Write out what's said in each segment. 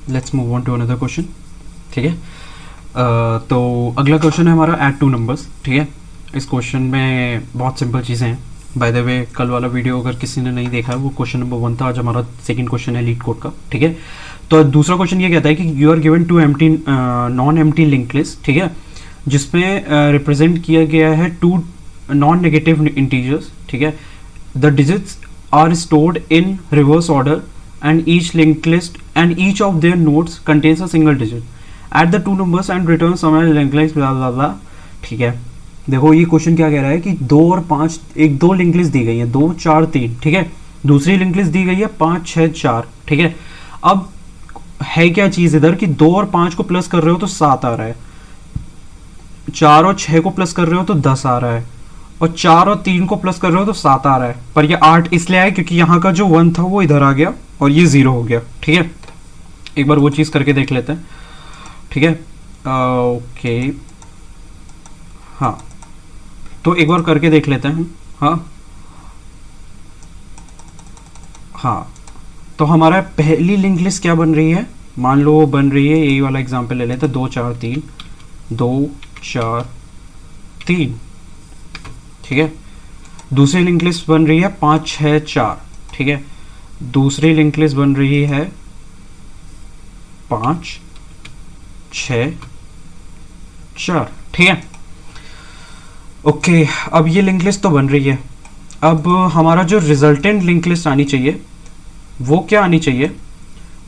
Let's move on to another question. ठीक है, तो अगला क्वेश्चन है हमारा ऐड टू नंबर्स। ठीक है, इस क्वेश्चन में बहुत सिंपल चीज़ें हैं। बाय द वे, कल वाला वीडियो अगर किसी ने नहीं देखा है, वो क्वेश्चन नंबर 1 था। आज हमारा सेकंड क्वेश्चन है लीड कोड का। ठीक है, तो दूसरा क्वेश्चन ये कहता है कि you are given two empty non empty link list. ठीक है, जिसमें रिप्रेजेंट किया गया है टू नॉन नेगेटिव इंटीजर्स। ठीक है, the digits are stored in reverse order and each linked list and each of their nodes contains a single digit. Add the two numbers and return some linked list blah blah blah. ठीक है, देखो ये question क्या कह रहा है कि 2 और 5, एक 2 लिंक लिस्ट दी गई है, 2 4 3। ठीक है, दूसरी लिंक लिस्ट दी गई है 5 6 4। ठीक है, अब है क्या चीज इधर कि 2 और 5 को प्लस कर रहे हो तो 7 आ रहा है, 4 और 6 को प्लस कर रहे हो तो 10 आ रहा है, और 4 और 3 को प्लस कर रहे हो तो 7 आ रहा है। पर ये 8 इसलिए आया क्योंकि यहाँ का जो 1 था वो इधर आ गया और ये 0 हो गया। ठीक है, एक बार वो चीज़ करके देख लेते हैं। ठीक है, ओके, हाँ, तो एक बार करके देख लेते हैं। हाँ हाँ, तो हमारा पहली लिंक लिस्ट क्या बन रही है, मान लो बन रही है, यही वाला एग्जांपल ले लेते हैं, 2 4 3 2 4 3। ठीक है, दूसरी लिंक लिस्ट बन रही है 5 6 4। ठीक है, दूसरी लिंक लिस्ट बन रही है 5 6 4। ठीक है, ओके, अब ये लिंक लिस्ट तो बन रही है। अब हमारा जो रिजल्टेंट लिंक लिस्ट आनी चाहिए वो क्या आनी चाहिए,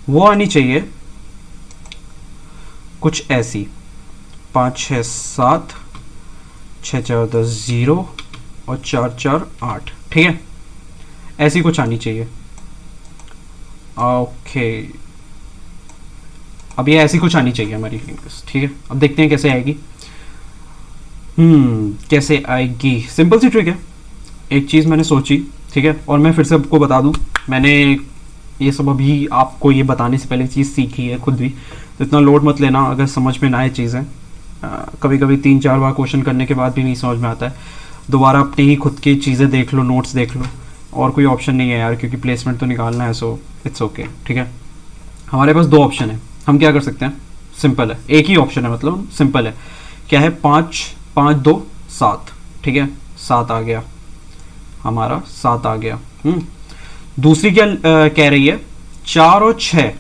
वो आनी चाहिए कुछ ऐसी, 5 6 7 6 4 10 0 और 4 4 8। ठीक है, ऐसी कुछ आनी चाहिए। ओके, अब ये ऐसी कुछ आनी चाहिए हमारी लिंक लिस्ट। ठीक है, अब देखते हैं कैसे आएगी। कैसे आएगी, सिंपल सी ट्रिक है। एक चीज़ मैंने सोची, ठीक है, और मैं फिर से आपको बता दूं, मैंने ये सब अभी आपको ये बताने से पहले चीज़ सीखी है खुद भी, तो इतना लोड मत लेना अगर समझ में ना आए चीज़ें। कभी कभी 3 4 बार क्वेश्चन करने के बाद भी नहीं समझ में आता है, दोबारा अपनी ही खुद की चीज़ें देख लो, नोट्स देख लो, और कोई ऑप्शन नहीं है यार, क्योंकि प्लेसमेंट तो निकालना है, सो इट्स ओके। ठीक है, हमारे पास 2 ऑप्शन है, हम क्या कर सकते हैं, सिंपल है, एक ही ऑप्शन है, मतलब सिंपल है। क्या है, 5 5 2 7। ठीक है, 7 आ गया, हमारा 7 आ गया। दूसरी क्या कह रही है, 4 और 6,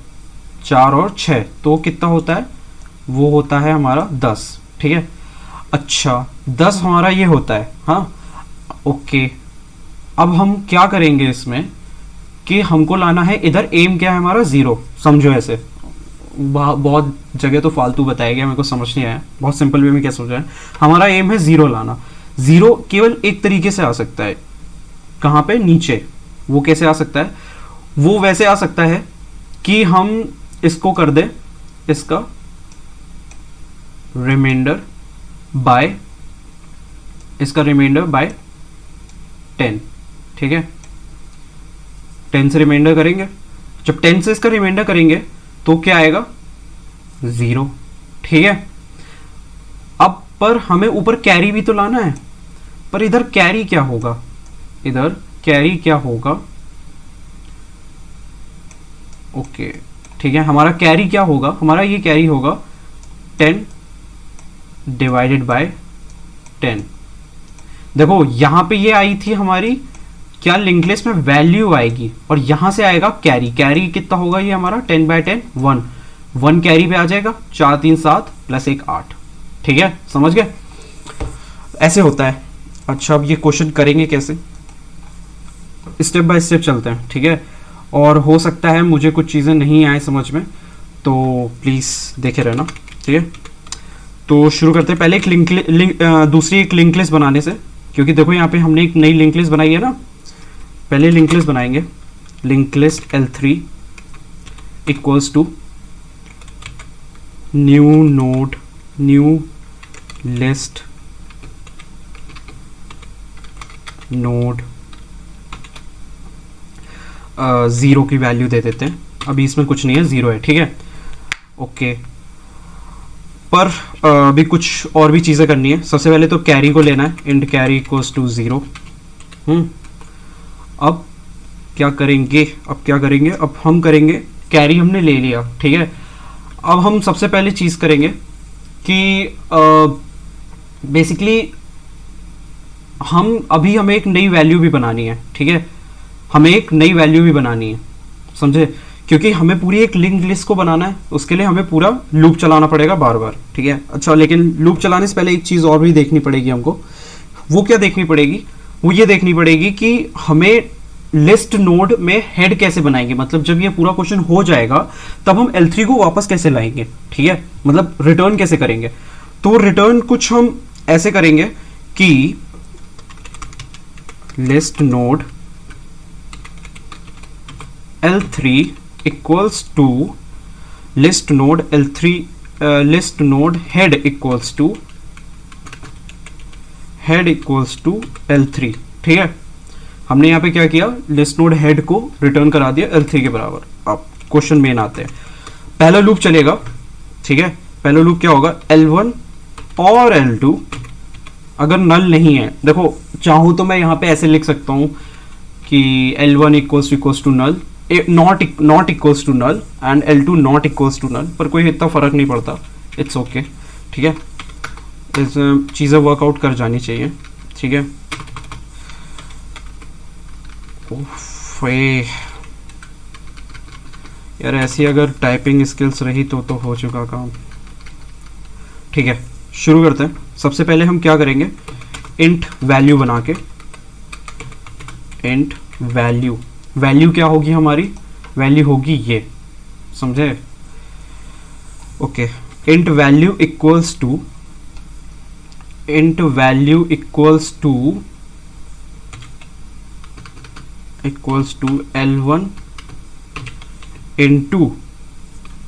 4 और 6 तो कितना होता है, वो होता है हमारा 10। ठीक है, अच्छा 10 हमारा ये होता है। हाँ, ओके, अब हम क्या करेंगे इसमें कि हमको लाना है इधर, एम क्या है हमारा, 0। समझो, ऐसे बहुत जगह तो फालतू बताया गया, मेरे को समझ नहीं आया, बहुत सिंपल वे में क्या समझा है, हमारा एम है 0 लाना। 0 केवल एक तरीके से आ सकता है, कहाँ पे, नीचे। वो कैसे आ सकता है, वो वैसे आ सकता है कि हम इसको कर दे, इसका रिमाइंडर बाय, इसका रिमाइंडर बाय 10। ठीक है, 10 से रिमाइंडर करेंगे, जब 10 से इसका रिमाइंडर करेंगे तो क्या आएगा, 0। ठीक है, अब पर हमें ऊपर कैरी भी तो लाना है, पर इधर कैरी क्या होगा, इधर कैरी क्या होगा, ओके। ठीक है, हमारा कैरी क्या होगा, हमारा ये कैरी होगा 10 डिवाइडेड बाय 10। देखो यहाँ पे ये आई थी हमारी क्या, लिंक लिस्ट में वैल्यू आएगी, और यहां से आएगा कैरी। कैरी कितना होगा ये हमारा, 10 बाय 10 1 कैरी पे आ जाएगा, 4 3 7 प्लस 1 8। ठीक है, समझ गए, ऐसे होता है। अच्छा, अब ये क्वेश्चन करेंगे कैसे, स्टेप बाय स्टेप चलते हैं। ठीक है, और हो सकता है मुझे कुछ चीज़ें नहीं आए समझ में, तो प्लीज़ देखे रहना। ठीक है, तो शुरू करते हैं पहले एक दूसरी एक लिंक लिस्ट बनाने से, क्योंकि देखो यहाँ पे हमने एक नई लिंक लिस्ट बनाई है ना। पहले लिंक लिस्ट बनाएंगे, link list L3 equals to new node, new list node 0 की वैल्यू दे देते हैं, अभी इसमें कुछ नहीं है, 0 है। ठीक है, ओके, पर अभी कुछ और भी चीज़ें करनी है। सबसे पहले तो कैरी को लेना है, इंड कैरी इक्वल्स टू 0। अब क्या करेंगे, अब हम करेंगे, कैरी हमने ले लिया। ठीक है, अब हम सबसे पहले चीज़ करेंगे कि बेसिकली हमें एक नई वैल्यू भी बनानी है, ठीक है, हमें एक नई वैल्यू भी बनानी है, समझे, क्योंकि हमें पूरी एक लिंक लिस्ट को बनाना है, उसके लिए हमें पूरा लूप चलाना पड़ेगा बार बार, ठीक है। अच्छा, लेकिन लूप चलाने से पहले एक चीज़ और भी देखनी पड़ेगी हमको। वो क्या देखनी पड़ेगी? वो ये देखनी पड़ेगी कि हमें लिस्ट नोड में हेड कैसे बनाएंगे, मतलब जब ये पूरा क्वेश्चन हो जाएगा तब हम L3 को वापस कैसे लाएंगे, ठीक है, मतलब रिटर्न कैसे करेंगे। तो रिटर्न कुछ हम ऐसे करेंगे कि list node L3 equals to list node L3 list node head equals to L3, ठीक है। हमने यहाँ पे क्या किया, लिस्ट नोड हेड को रिटर्न करा दिया L3 के बराबर। अब क्वेश्चन मेन आते हैं, पहला लूप चलेगा, ठीक है। पहला लूप क्या होगा, L1 और L2 अगर नल नहीं है, देखो चाहूँ तो मैं यहाँ पे ऐसे लिख सकता हूँ कि L1 equals to null, not equals to null and L2 not equals to null, पर कोई इतना फर्क नहीं पड़ता, इट्स ओके, ठीक है। इस चीज़ें वर्कआउट कर जानी चाहिए, ठीक है। यार ऐसी अगर टाइपिंग स्किल्स रही तो हो चुका काम, ठीक है। शुरू करते हैं। सबसे पहले हम क्या करेंगे, इंट वैल्यू बना के, इंट वैल्यू क्या होगी हमारी, वैल्यू होगी ये, समझे, okay. Int value equals to L1 into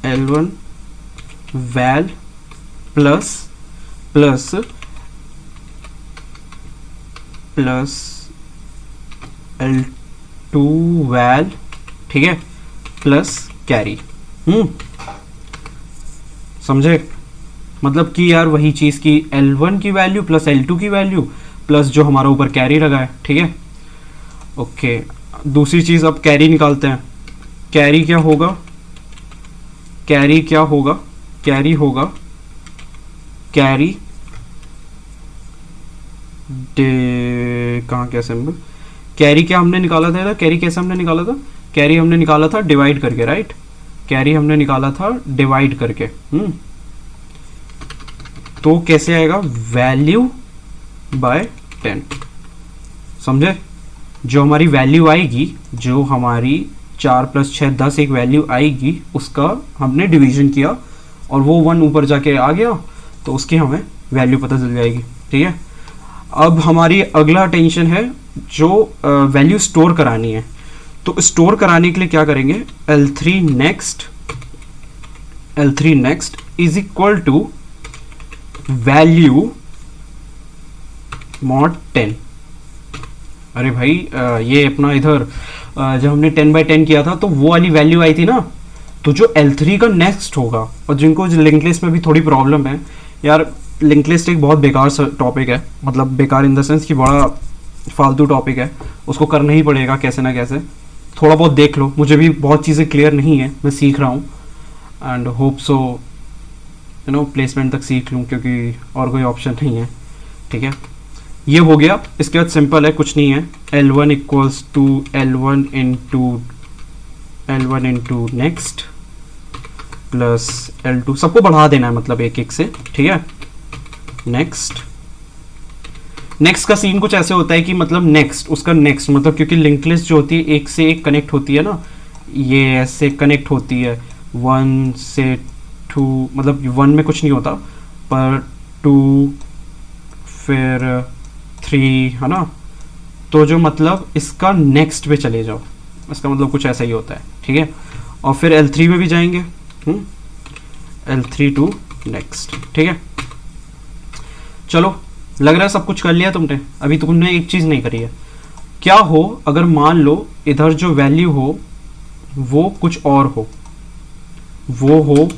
L1 val plus L2 val, ठीक है, प्लस कैरी। समझे, मतलब कि यार वही चीज़ की L1 की वैल्यू प्लस L2 की वैल्यू प्लस जो हमारा ऊपर कैरी लगा है, ठीक है, ओके। दूसरी चीज़, अब कैरी निकालते हैं। कैरी होगा कैरी कहाँ क्या सिंबल, कैरी क्या हमने निकाला था, कैरी कैसे हमने निकाला था, कैरी हमने निकाला था डिवाइड करके, राइट, कैरी हमने निकाला था डिवाइड करके। तो कैसे आएगा, वैल्यू बाय 10, समझे। जो हमारी वैल्यू आएगी, जो हमारी 4 + 6 10 एक वैल्यू आएगी, उसका हमने डिवीजन किया और वो 1 ऊपर जाके आ गया, तो उसकी हमें वैल्यू पता चल जाएगी, ठीक है। अब हमारी अगला टेंशन है जो वैल्यू स्टोर करानी है। तो स्टोर कराने के लिए क्या करेंगे, L3 next is equal to value mod 10। अरे भाई ये अपना इधर जब हमने 10/10 किया था तो वो वाली वैल्यू आई थी ना, तो जो L3 का नेक्स्ट होगा, और जिनको लिंक लिस्ट में भी थोड़ी प्रॉब्लम है यार, लिंक लिस्ट एक बहुत बेकार टॉपिक है, मतलब बेकार इन द सेंस कि बड़ा फालतू टॉपिक है, उसको करना ही पड़ेगा कैसे ना कैसे। थोड़ा बहुत देख लो, मुझे भी बहुत चीज़ें क्लियर नहीं है, मैं सीख रहा हूँ एंड होप सो प्लेसमेंट तक सीख लूँ, क्योंकि और कोई ऑप्शन नहीं है, ठीक है। ये हो गया। इसके बाद सिंपल है, कुछ नहीं है, L1 equals to L1 into next plus L2, सबको बढ़ा देना है मतलब एक एक से, ठीक है। नेक्स्ट का सीन कुछ ऐसे होता है कि मतलब उसका नेक्स्ट मतलब, क्योंकि लिंक लिस्ट जो होती है एक से एक कनेक्ट होती है ना, ये ऐसे कनेक्ट होती है 1 से 2, मतलब 1 में कुछ नहीं होता, पर 2 फिर 3 है ना, तो जो मतलब इसका नेक्स्ट पे चले जाओ, इसका मतलब कुछ ऐसा ही होता है, ठीक है। और फिर L3 में भी जाएंगे, L3 टू नेक्स्ट, ठीक है। चलो, लग रहा है सब कुछ कर लिया तुमने, अभी तुमने एक चीज़ नहीं करी है। क्या हो अगर मान लो इधर जो वैल्यू हो वो कुछ और हो, वो हो,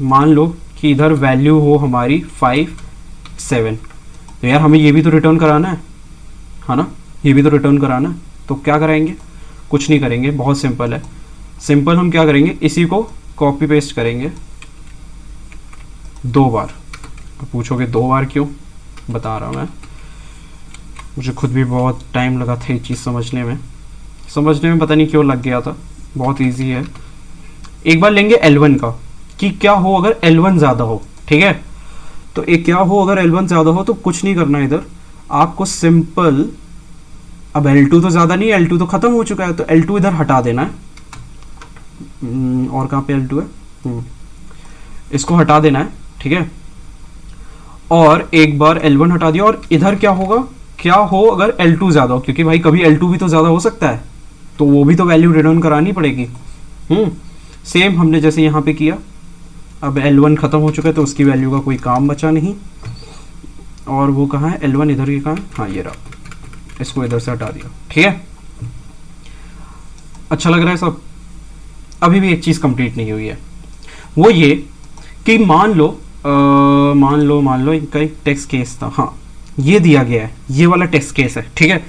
मान लो कि इधर वैल्यू हो हमारी 5 7, तो यार हमें ये भी तो रिटर्न कराना है ना, ये भी तो रिटर्न कराना है। तो क्या कराएंगे, कुछ नहीं करेंगे, बहुत सिंपल है। सिंपल हम क्या करेंगे, इसी को कॉपी पेस्ट करेंगे 2 बार। अब पूछोगे 2 बार क्यों, बता रहा हूँ मैं। मुझे खुद भी बहुत टाइम लगा था ये चीज़ समझने में पता नहीं क्यों लग गया था। बहुत इजी है। एक बार लेंगे L1 का, कि क्या हो अगर L1 ज़्यादा हो, ठीक है। तो एक क्या हो अगर L1 ज़्यादा हो, तो कुछ नहीं करना इधर आपको, सिंपल, अब L2 तो ज़्यादा नहीं है, L2 तो ख़त्म हो चुका है, तो L2 इधर हटा देना है। और कहाँ पे L2 है, इसको हटा देना है, ठीक है। और एक बार L1 हटा दिया, और इधर क्या होगा, क्या हो अगर L2 ज़्यादा हो, क्योंकि भाई कभी L2 भी तो ज़्यादा हो सकता है, तो वो भी तो वैल्यू रिटर्न करानी पड़ेगी। सेम हमने जैसे यहाँ पे किया। अब L1 ख़त्म हो चुका है, तो उसकी वैल्यू का कोई काम बचा नहीं। और वो कहाँ है, L1 इधर ही कहाँ है, हाँ ये रहा, इसको इधर से हटा दिया, ठीक है। अच्छा लग रहा है सब। अभी भी एक चीज़ कंप्लीट नहीं हुई है, वो ये कि मान लो इनका एक टेक्स्ट केस था, हाँ ये दिया गया है, ये वाला टेक्स्ट केस है, ठीक है।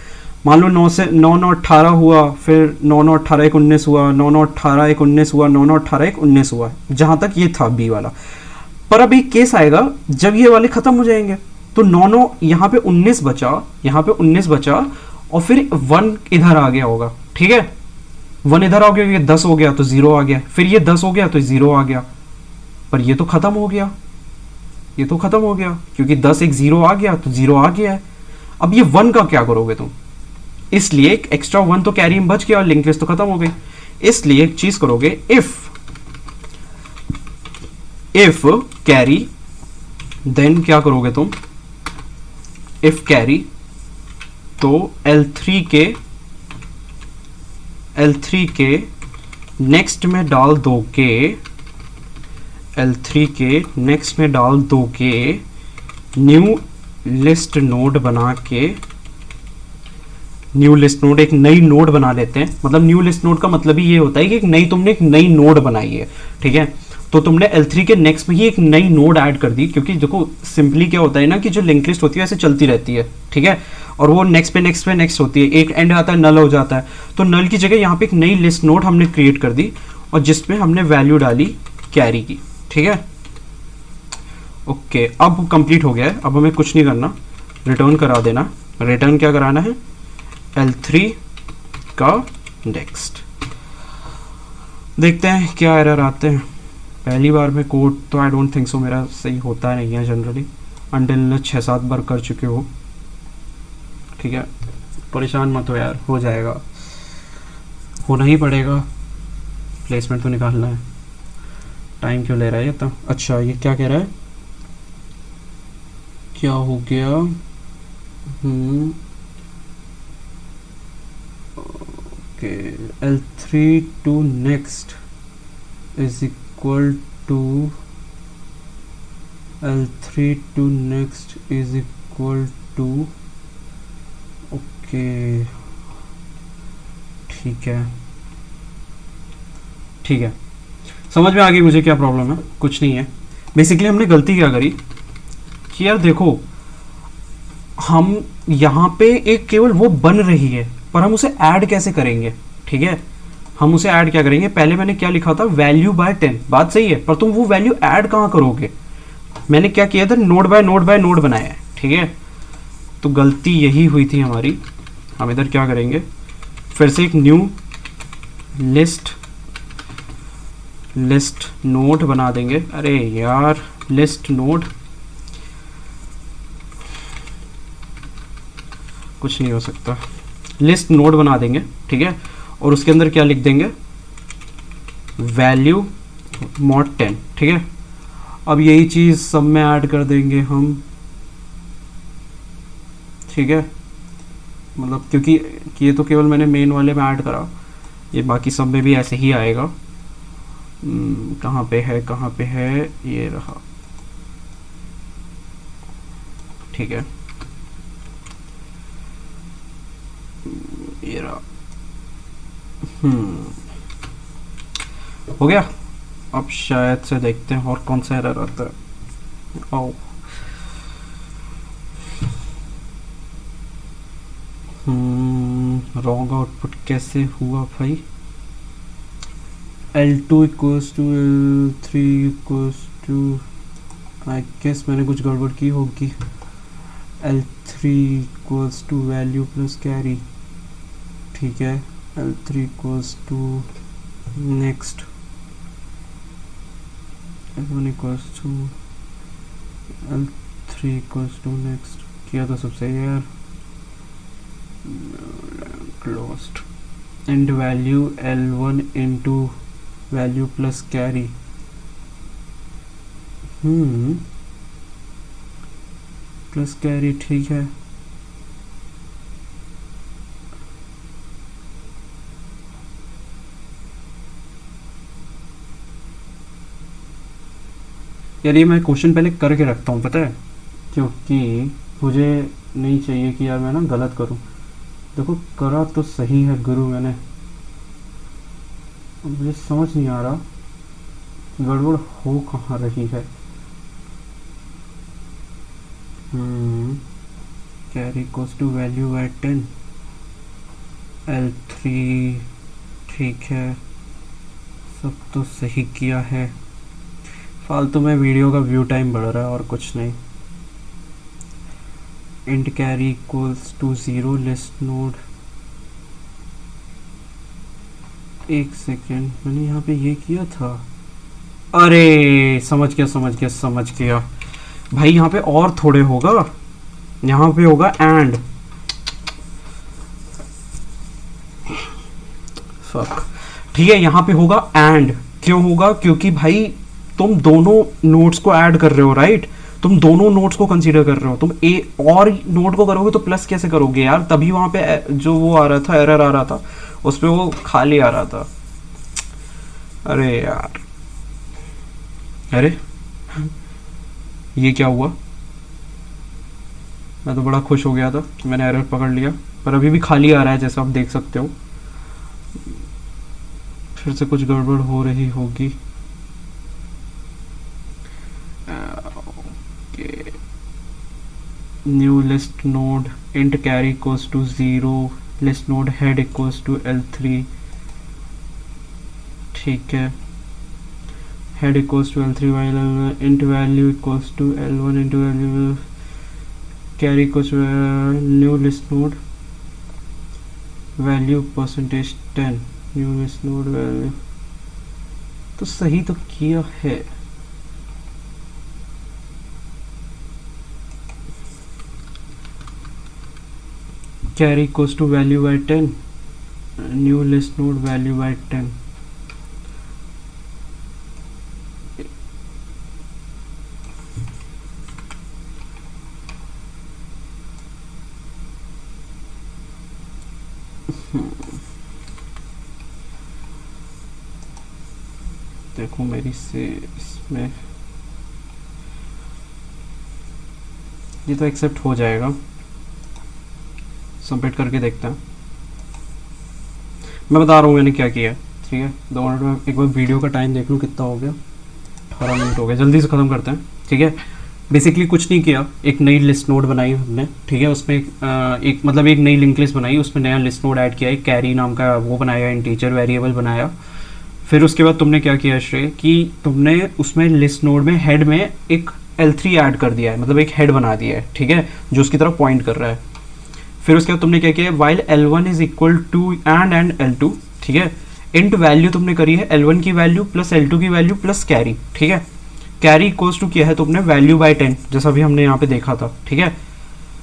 मान लो 9 से 9 9 18 हुआ, फिर 9 9 18 1 19 हुआ, 9 9 18 1 19 हुआ, 9 9 18 1 19 हुआ, जहाँ तक ये था बी वाला। पर अब एक केस आएगा जब ये वाले खत्म हो जाएंगे, तो 9 9 यहाँ पे 19 बचा, यहाँ पे 19 बचा, और फिर 1 इधर आ गया होगा, ठीक है। 1 इधर आ गया, ये 10 हो गया तो 0 आ गया, फिर ये 10 हो गया तो 0 आ गया। पर ये तो खत्म हो गया, ये तो खत्म हो गया, क्योंकि 10 एक 0 आ गया तो 0 आ गया है। अब ये 1 का क्या करोगे तुम, इसलिए एक एक्स्ट्रा 1 तो कैरी में बच गया और लिंक लिस्ट तो खत्म हो गई। इसलिए एक चीज करोगे, इफ कैरी, देन क्या करोगे तुम, इफ कैरी, तो L3 के नेक्स्ट में डाल दोगे, L3 के नेक्स्ट में डाल दोगे न्यू लिस्ट नोड बना के, न्यू लिस्ट नोड, एक नई नोड बना लेते हैं। मतलब न्यू लिस्ट नोड का मतलब ही ये होता है कि तुमने एक नई नोड बनाई है, ठीक है। तो तुमने L3 के नेक्स्ट में ही एक नई नोड ऐड कर दी, क्योंकि देखो सिंपली क्या होता है ना कि जो लिंक लिस्ट होती है ऐसे चलती रहती है, ठीक है। और वो नेक्स्ट पे नेक्स्ट होती है, एक एंड आता है नल हो जाता है, तो नल की जगह यहाँ पे एक नई लिस्ट नोड हमने क्रिएट कर दी, और जिसमें हमने वैल्यू डाली कैरी की, ठीक है। ओके, अब कंप्लीट हो गया है, अब हमें कुछ नहीं करना, रिटर्न करा देना। रिटर्न क्या कराना है, L3 का नेक्स्ट। देखते हैं क्या एरर आते हैं। पहली बार में कोड तो आई डोंट थिंक सो मेरा सही होता नहीं है जनरली, अंटिल 6-7 बार कर चुके हो, ठीक है। परेशान मत हो यार, हो जाएगा, होना ही पड़ेगा, प्लेसमेंट तो निकालना है। टाइम क्यों ले रहा है ये तो। अच्छा ये क्या कह रहा है, क्या हो गया, okay, L3 to next is equal to L3 to next is equal to, okay ठीक है, ठीक है, समझ में आ गई मुझे क्या प्रॉब्लम है। कुछ नहीं है, बेसिकली हमने गलती क्या करी कि यार देखो, हम यहाँ पे एक केवल वो बन रही है, पर हम उसे ऐड कैसे करेंगे, ठीक है। हम उसे ऐड क्या करेंगे, पहले मैंने क्या लिखा था, वैल्यू बाय 10, बात सही है, पर तुम वो वैल्यू ऐड कहाँ करोगे। मैंने क्या किया था, नोड बाय नोड बनाया है, ठीक है। तो गलती यही हुई थी हमारी। हम इधर क्या करेंगे, फिर से एक न्यू लिस्ट नोड बना देंगे। अरे यार, लिस्ट नोड, कुछ नहीं हो सकता, लिस्ट नोड बना देंगे, ठीक है। और उसके अंदर क्या लिख देंगे, वैल्यू mod 10, ठीक है। अब यही चीज़ सब में ऐड कर देंगे हम, ठीक है। मतलब क्योंकि ये तो केवल मैंने मेन वाले में ऐड करा, ये बाकी सब में भी ऐसे ही आएगा। कहाँ पे है, ये रहा, ठीक है, ये रहा। हो गया। अब शायद से देखते हैं और कौन सा एरर आता है। आओ, रॉन्ग आउटपुट कैसे हुआ भाई। L2 equals to L3 equals to, I guess मैंने कुछ गड़बड़ की होगी। L3 equals to value plus carry, ठीक है। L3 equals to next, L1 equals to L3 equals to next, किया तो सब सही है यार। Closed and value L1 into value plus carry. Plus carry, ठीक है। यार ये मैं क्वेश्चन पहले करके रखता हूँ, पता है, क्योंकि मुझे नहीं चाहिए कि यार मैं ना गलत करूँ। देखो करा तो सही है गुरु मैंने, मुझे समझ नहीं आ रहा गड़बड़ हो कहाँ रही है। Carry equals to value at 10, L3, ठीक है, सब तो सही किया है। फालतू में वीडियो का व्यू टाइम बढ़ रहा है और कुछ नहीं। Int carry equals to 0 list node. एक सेकेंड, मैंने यहाँ पे ये किया था। अरे समझ गया समझ गया समझ गया भाई, यहाँ पे और थोड़े होगा, यहाँ पे होगा एंड। फक, ठीक है, यहाँ पे होगा एंड। क्यों होगा? क्योंकि भाई तुम दोनों नोड्स को ऐड कर रहे हो, राइट। तुम दोनों नोड्स को कंसीडर कर रहे हो। तुम ए और नोड को करोगे तो प्लस कैसे करोगे यार? तभी वहां पे जो वो आ रहा था, एरर आ रहा था, उस पे वो खाली आ रहा था। अरे यार, अरे ये क्या हुआ? मैं तो बड़ा खुश हो गया था कि मैंने एरर पकड़ लिया, पर अभी भी खाली आ रहा है जैसा आप देख सकते हो। फिर से कुछ गड़बड़ हो रही होगी। New list node int carry equals to 0, list node head equals to L3, ठीक है। Head equals to L3 while int value equals to L1 into value carry equals to new list node value percentage 10, new list node value. तो सही तो किया है। Carry equals to value by 10, new list node value by 10। देखो मेरी से इसमें ये तो एक्सेप्ट हो जाएगा, सबमिट करके देखते हैं। मैं बता रहा हूँ मैंने क्या किया, ठीक है। 2 मिनट में एक बार वीडियो का टाइम देख लूँ कितना हो गया। 18 मिनट हो गए, जल्दी से ख़त्म करते हैं, ठीक है। बेसिकली कुछ नहीं किया, एक नई लिस्ट नोड बनाई हमने, ठीक है। उसमें एक मतलब एक नई लिंक लिस्ट बनाई, उसमें नया लिस्ट नोड ऐड किया, एक कैरी नाम का वो बनाया, इंटीजर वेरिएबल बनाया। फिर उसके बाद तुमने क्या किया श्रेय कि तुमने उसमें लिस्ट नोड में हेड में एक L3 ऐड कर दिया है, मतलब एक हेड बना दिया है, ठीक है, जो उसकी तरफ पॉइंट कर रहा है। फिर उसके बाद तुमने क्या किया, while L1 is equal to and L2, ठीक है। इंट वैल्यू तुमने करी है L1 की वैल्यू प्लस L2 की वैल्यू प्लस कैरी, ठीक है। कैरी इक्वल्स टू किया है तुमने वैल्यू बाय 10, जैसा भी हमने यहाँ पे देखा था, ठीक है।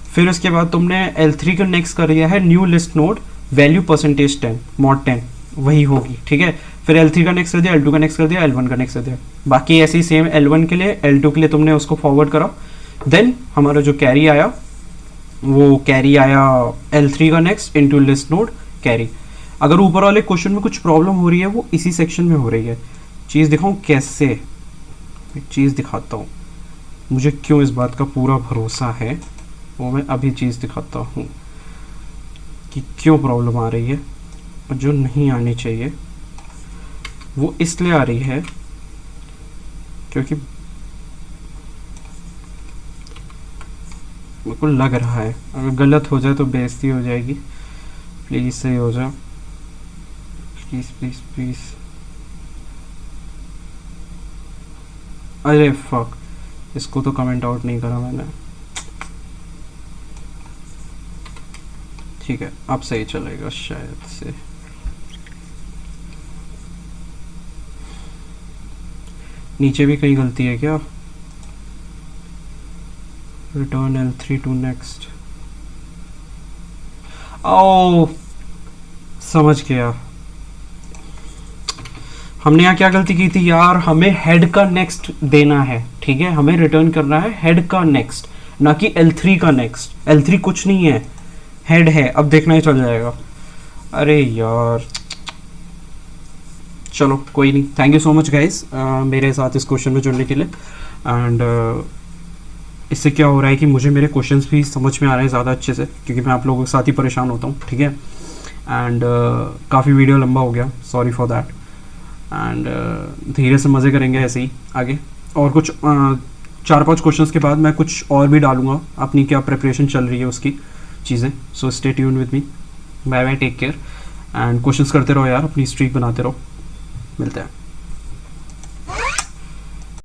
फिर उसके बाद तुमने L3 को नेक्स्ट कर दिया है new list node value percentage 10 mod 10, वही होगी, ठीक है। फिर L3 का नेक्स्ट कर दिया, L2 का नेक्स्ट कर दिया, L1 का नेक्स्ट कर दिया। बाकी ऐसे ही सेम L1 के लिए L2 के लिए तुमने उसको फॉरवर्ड करा। देन हमारा जो कैरी आया वो कैरी आया L3 का next into list node carry. अगर ऊपर वाले क्वेश्चन में कुछ प्रॉब्लम हो रही है वो इसी सेक्शन में हो रही है। चीज़ दिखाऊं कैसे? एक चीज़ दिखाता हूँ, मुझे क्यों इस बात का पूरा भरोसा है वो मैं अभी चीज़ दिखाता हूँ कि क्यों प्रॉब्लम आ रही है। और जो नहीं आनी चाहिए वो इसलिए आ रही है क्योंकि मेरे को लग रहा है अगर गलत हो जाए तो बेइज्जती हो जाएगी। प्लीज़ सही हो जाओ, प्लीज़ प्लीज़ प्लीज़। अरे फक, इसको तो कमेंट आउट नहीं करा मैंने। ठीक है, अब सही चलेगा शायद से। नीचे भी कहीं गलती है क्या? Return L3 to next. ओ समझ गया, हमने यहाँ क्या गलती की थी यार, हमें हेड का नेक्स्ट देना है, ठीक है, हमें रिटर्न करना है हेड का नेक्स्ट, ना कि L3 का नेक्स्ट। L3 कुछ नहीं है, हेड है, अब देखना ही चल जाएगा। अरे यार चलो कोई नहीं, thank you so much guys मेरे साथ इस क्वेश्चन में जुड़ने के लिए। एंड इससे क्या हो रहा है कि मुझे मेरे क्वेश्चंस भी समझ में आ रहे हैं ज़्यादा अच्छे से, क्योंकि मैं आप लोगों के साथ ही परेशान होता हूँ, ठीक है। एंड काफ़ी वीडियो लंबा हो गया, सॉरी फॉर दैट। एंड धीरे से मज़े करेंगे ऐसे ही आगे। और कुछ 4-5 क्वेश्चंस के बाद मैं कुछ और भी डालूंगा, अपनी क्या प्रिपरेशन चल रही है उसकी चीज़ें। So stay tuned with me, bye bye, take care, and questions करते रहो यार, अपनी स्ट्रीक बनाते रहो। मिलते हैं।